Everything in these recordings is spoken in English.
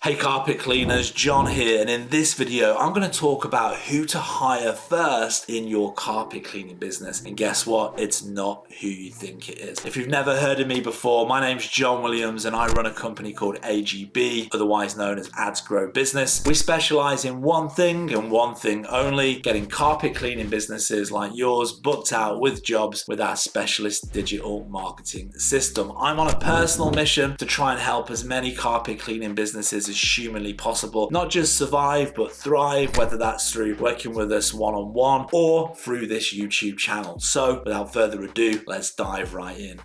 Hey carpet cleaners, John here, and in this video I'm going to talk about who to hire first in your carpet cleaning business. And guess what? It's not who you think it is. If you've never heard of me before, my name's John Williams and I run a company called AGB, otherwise known as Ads Grow Business. We specialize in one thing and one thing only, getting carpet cleaning businesses like yours booked out with jobs with our specialist digital marketing system. I'm on a personal mission to try and help as many carpet cleaning businesses as humanly possible, not just survive but thrive, whether that's through working with us one-on-one or through this YouTube channel. So without further ado, let's dive right in.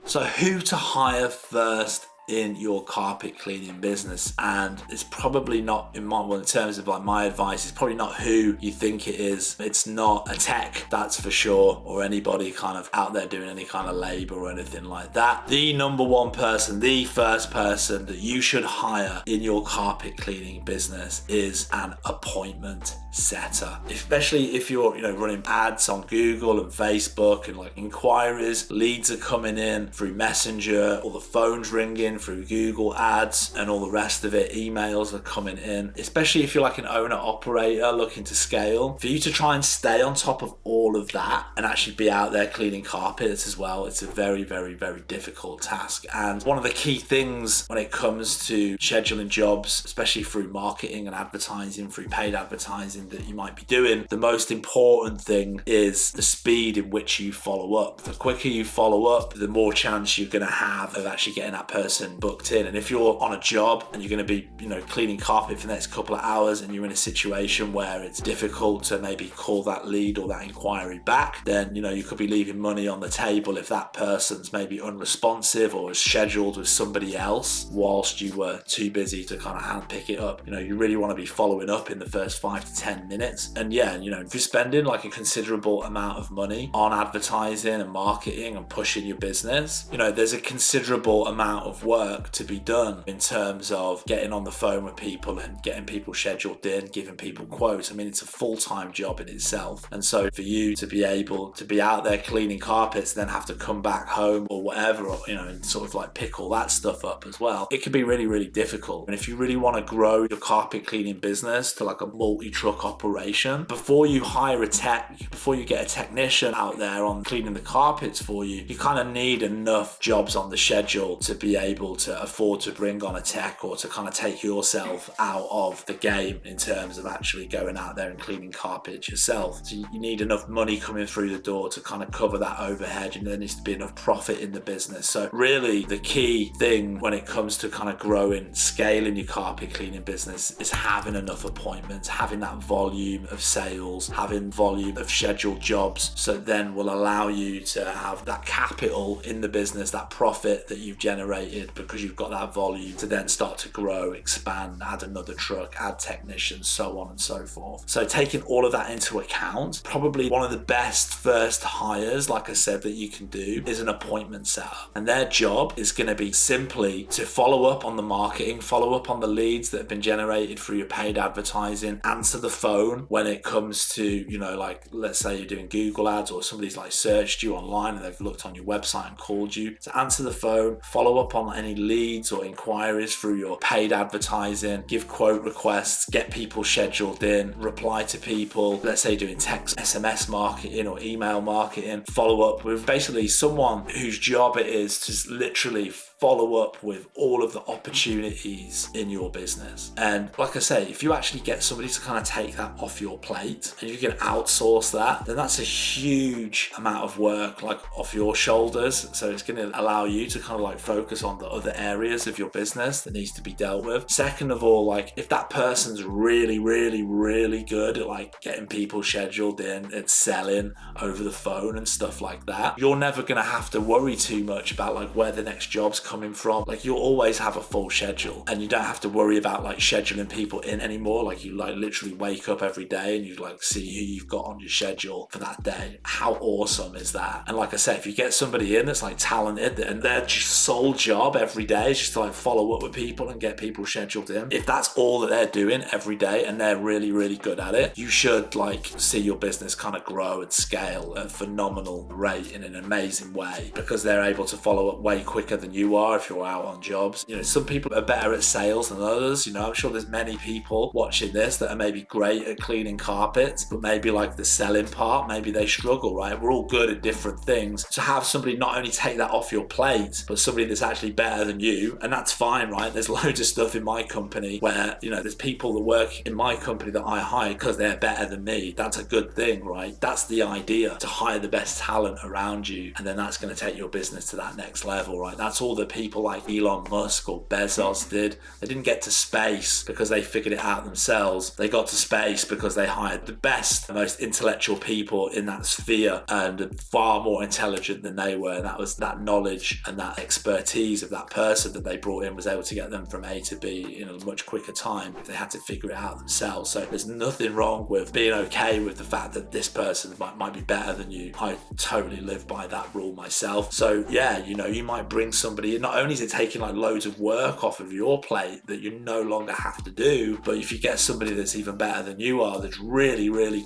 So who to hire first in your carpet cleaning business? And it's probably not, in terms of like my advice, it's probably not who you think it is. It's not a tech, that's for sure, or anybody kind of out there doing any kind of labor or anything like that. The number one person, the first person that you should hire in your carpet cleaning business is an appointment setter. Especially if you're running ads on Google and Facebook, and like inquiries, leads are coming in through Messenger, or the phone's ringing through Google ads and all the rest of it, emails are coming in. Especially if you're like an owner operator looking to scale, for you to try and stay on top of all of that and actually be out there cleaning carpets as well, it's a very, very, very difficult task. And one of the key things when it comes to scheduling jobs, especially through marketing and advertising, through paid advertising that you might be doing, the most important thing is the speed in which you follow up. The quicker you follow up, the more chance you're going to have of actually getting that person booked in. And if you're on a job and you're going to be cleaning carpet for the next couple of hours and you're in a situation where it's difficult to maybe call that lead or that inquiry back, then you could be leaving money on the table if that person's maybe unresponsive or is scheduled with somebody else whilst you were too busy to kind of hand pick it up. You really want to be following up in the first 5 to 10 minutes. And yeah, if you're spending like a considerable amount of money on advertising and marketing and pushing your business, there's a considerable amount of work to be done in terms of getting on the phone with people and getting people scheduled in, giving people quotes. I mean, it's a full-time job in itself. And so for you to be able to be out there cleaning carpets, then have to come back home or whatever, or, and sort of like pick all that stuff up as well, it can be really, really difficult. And if you really want to grow your carpet cleaning business to like a multi-truck operation, before you hire a tech, before you get a technician out there on cleaning the carpets for you, you kind of need enough jobs on the schedule to be able to afford to bring on a tech, or to kind of take yourself out of the game in terms of actually going out there and cleaning carpets yourself. So you need enough money coming through the door to kind of cover that overhead, and there needs to be enough profit in the business. So really the key thing when it comes to kind of growing, scaling your carpet cleaning business is having enough appointments, having that volume of sales, having volume of scheduled jobs, so then will allow you to have that capital in the business, that profit that you've generated because you've got that volume to then start to grow, expand, add another truck, add technicians, so on and so forth. So taking all of that into account, probably one of the best first hires, like I said, that you can do is an appointment setter. And their job is going to be simply to follow up on the marketing, follow up on the leads that have been generated through your paid advertising, answer the phone when it comes to, like let's say you're doing Google ads or somebody's like searched you online and they've looked on your website and called you. So answer the phone, follow up on any leads or inquiries through your paid advertising, give quote requests, get people scheduled in, reply to people, let's say doing text, SMS marketing or email marketing, follow up with basically someone whose job it is to literally follow up with all of the opportunities in your business. And like I say, if you actually get somebody to kind of take that off your plate and you can outsource that, then that's a huge amount of work like off your shoulders. So it's going to allow you to kind of like focus on the other areas of your business that needs to be dealt with. Second of all, like if that person's really, really, really good at like getting people scheduled in and selling over the phone and stuff like that, you're never going to have to worry too much about like where the next job's coming from. Like, you'll always have a full schedule, and you don't have to worry about like scheduling people in anymore. Like, you like literally wake up every day and you like see who you've got on your schedule for that day. How awesome is that? And like I said, if you get somebody in that's like talented and their sole job every day is just to like follow up with people and get people scheduled in, if that's all that they're doing every day and they're really, really good at it, you should like see your business kind of grow and scale at a phenomenal rate in an amazing way, because they're able to follow up way quicker than you are if you're out on jobs. You know, some people are better at sales than others. You know, I'm sure there's many people watching this that are maybe great at cleaning carpets, but maybe like the selling part, maybe they struggle, right? We're all good at different things. To have somebody not only take that off your plate, but somebody that's actually better than you, and that's fine, right? There's loads of stuff in my company where, you know, there's people that work in my company that I hire because they're better than me. That's a good thing, right? That's the idea, to hire the best talent around you, and then that's going to take your business to that next level, right? That's all the people like Elon Musk or Bezos did. They didn't get to space because they figured it out themselves. They got to space because they hired the best, the most intellectual people in that sphere, and far more intelligent than they were. And that was that knowledge and that expertise of that person that they brought in was able to get them from A to B in a much quicker time if they had to figure it out themselves. So there's nothing wrong with being okay with the fact that this person might be better than you. I totally live by that rule myself. So yeah, you know, you might bring somebody in. Not only is it taking like loads of work off of your plate that you no longer have to do, but if you get somebody that's even better than you are, that's really, really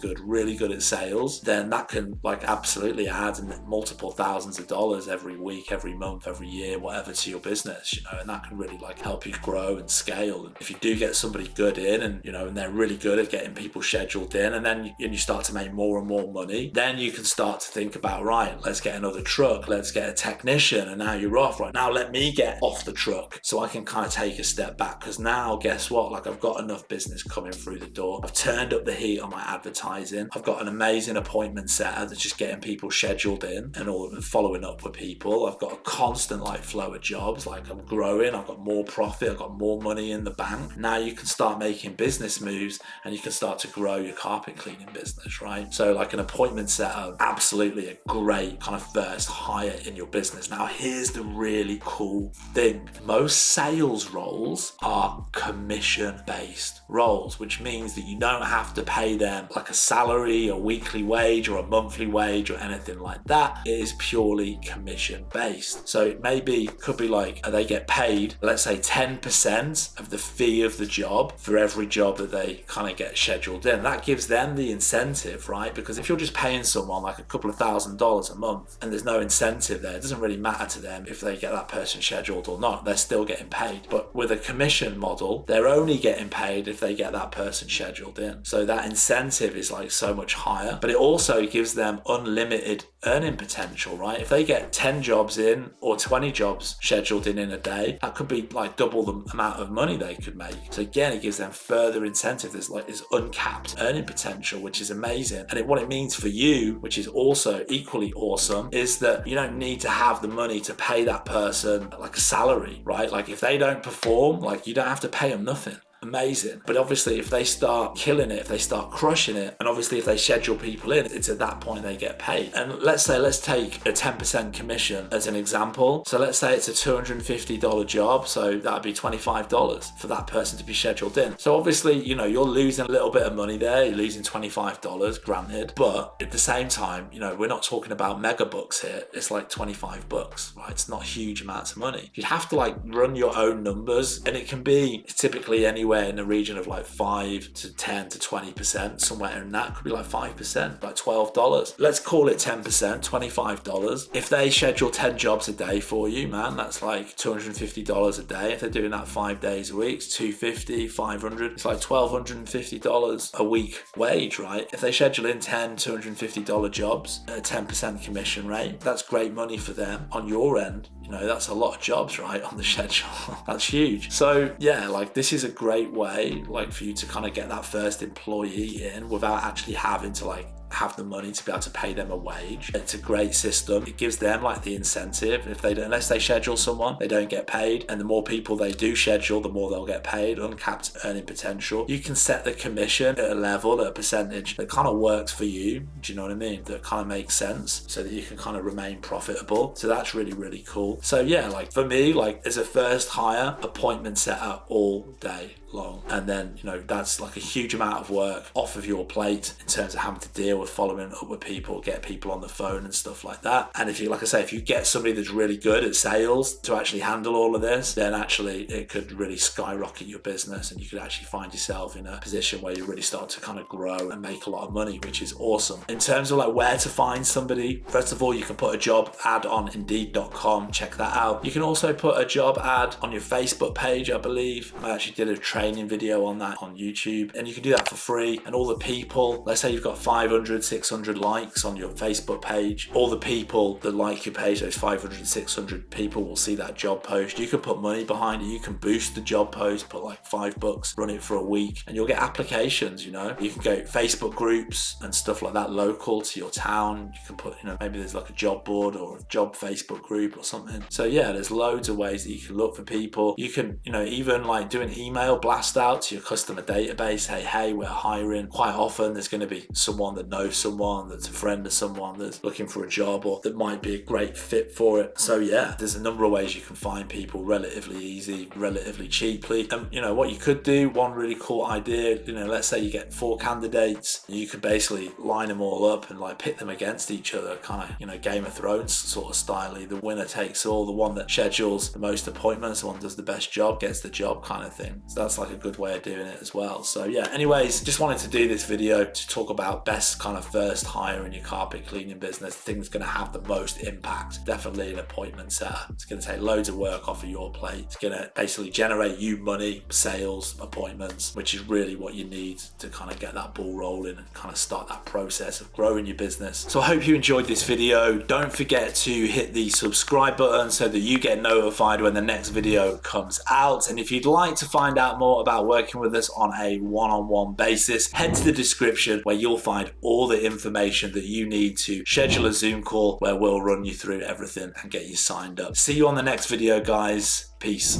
good at sales, then that can like absolutely add multiple thousands of dollars every week, every month, every year, whatever, to your business, you know, and that can really like help you grow and scale. And if you do get somebody good in, and you know, and they're really good at getting people scheduled in, and then you start to make more and more money, then you can start to think about, right, let's get another truck, let's get a technician, and now you're off. Right now, let me get off the truck so I can kind of take a step back, because now guess what, like I've got enough business coming through the door, I've turned up the heat on my advertising, I've got an amazing appointment setter that's just getting people scheduled in and all and following up with people, I've got a constant like flow of jobs, like I'm growing, I've got more profit, I've got more money in the bank. Now you can start making business moves and you can start to grow your carpet cleaning business, right? So like an appointment setter, absolutely a great kind of first hire in your business. Now here's the really cool thing, most sales roles are commission based roles, which means that you don't have to pay them like a salary, a weekly wage or a monthly wage or anything like that. It is purely commission based. So it could be like they get paid, let's say 10% of the fee of the job for every job that they kind of get scheduled in. That gives them the incentive, right? Because if you're just paying someone like a couple of $1,000s a month and there's no incentive there, it doesn't really matter to them if they get that person scheduled or not, they're still getting paid. But with a commission model, they're only getting paid if they get that person scheduled in. So that incentive is like so much higher, but it also gives them unlimited earning potential, right? If they get 10 jobs in or 20 jobs scheduled in a day, that could be like double the amount of money they could make. So again, it gives them further incentive. There's like this uncapped earning potential, which is amazing. And what it means for you, which is also equally awesome, is that you don't need to have the money to pay that person like a salary, right? Like if they don't perform, like you don't have to pay them nothing. Amazing. But obviously if they start killing it, if they start crushing it, and obviously if they schedule people in, it's at that point they get paid. And let's take a 10% commission as an example. So let's say it's a $250 job, so that'd be $25 for that person to be scheduled in. So obviously, you know, you're losing a little bit of money there, you're losing $25, granted, but at the same time, you know, we're not talking about mega bucks here. It's like $25, right? It's not huge amounts of money. You'd have to like run your own numbers, and it can be typically anywhere in the region of like 5 to 10 to 20%, somewhere in that. Could be like 5%, like $12. Let's call it 10%, $25. If they schedule 10 jobs a day for you, man, that's like $250 a day. If they're doing that 5 days a week, it's $250, $500. It's like $1,250 a week wage, right? If they schedule in 10 $250 jobs at a 10% commission rate, that's great money for them on your end. You know, that's a lot of jobs, right, on the schedule. That's huge. So yeah, like this is a great way like for you to kind of get that first employee in without actually having to like have the money to be able to pay them a wage. It's a great system. It gives them like the incentive. If they don't, unless they schedule someone, they don't get paid. And the more people they do schedule, the more they'll get paid. Uncapped earning potential. You can set the commission at a level, at a percentage that kind of works for you. Do you know what I mean? That kind of makes sense, so that you can kind of remain profitable. So that's really, really cool. So yeah, like for me, like as a first hire, appointment set up all day long, and then that's like a huge amount of work off of your plate in terms of having to deal with following up with people, get people on the phone and stuff like that. And if you, like I say, if you get somebody that's really good at sales to actually handle all of this, then actually it could really skyrocket your business, and you could actually find yourself in a position where you really start to kind of grow and make a lot of money, which is awesome. In terms of like where to find somebody, first of all, you can put a job ad on Indeed.com, check that out. You can also put a job ad on your Facebook page, I believe. I actually did a training video on that on YouTube, and you can do that for free. And all the people, let's say you've got 500, 600 likes on your Facebook page, all the people that like your page, those 500, 600 people will see that job post. You can put money behind it. You can boost the job post, put like $5, run it for a week, and you'll get applications. You can go Facebook groups and stuff like that local to your town. You can put, maybe there's like a job board or a job Facebook group or something. So yeah, there's loads of ways that you can look for people. You can, even like do an email blast out to your customer database. Hey, we're hiring. Quite often there's going to be someone that knows someone that's a friend of someone that's looking for a job, or that might be a great fit for it. So yeah, there's a number of ways you can find people relatively easy, relatively cheaply. And what you could do, one really cool idea, let's say you get 4 candidates, you could basically line them all up and like pit them against each other, kind of Game of Thrones sort of style. The winner takes all. The one that schedules the most appointments, the one that does the best job gets the job, kind of thing. So that's like a good way of doing it as well. So yeah, anyways, just wanted to do this video to talk about best kind of first hire in your carpet cleaning business. Things going to have the most impact. Definitely an appointment setter. It's going to take loads of work off of your plate. It's going to basically generate you money, sales, appointments, which is really what you need to kind of get that ball rolling and kind of start that process of growing your business. So I hope you enjoyed this video. Don't forget to hit the subscribe button so that you get notified when the next video comes out. And if you'd like to find out more about working with us on a one-on-one basis, head to the description where you'll find all the information that you need to schedule a Zoom call where we'll run you through everything and get you signed up. See you on the next video, guys. Peace.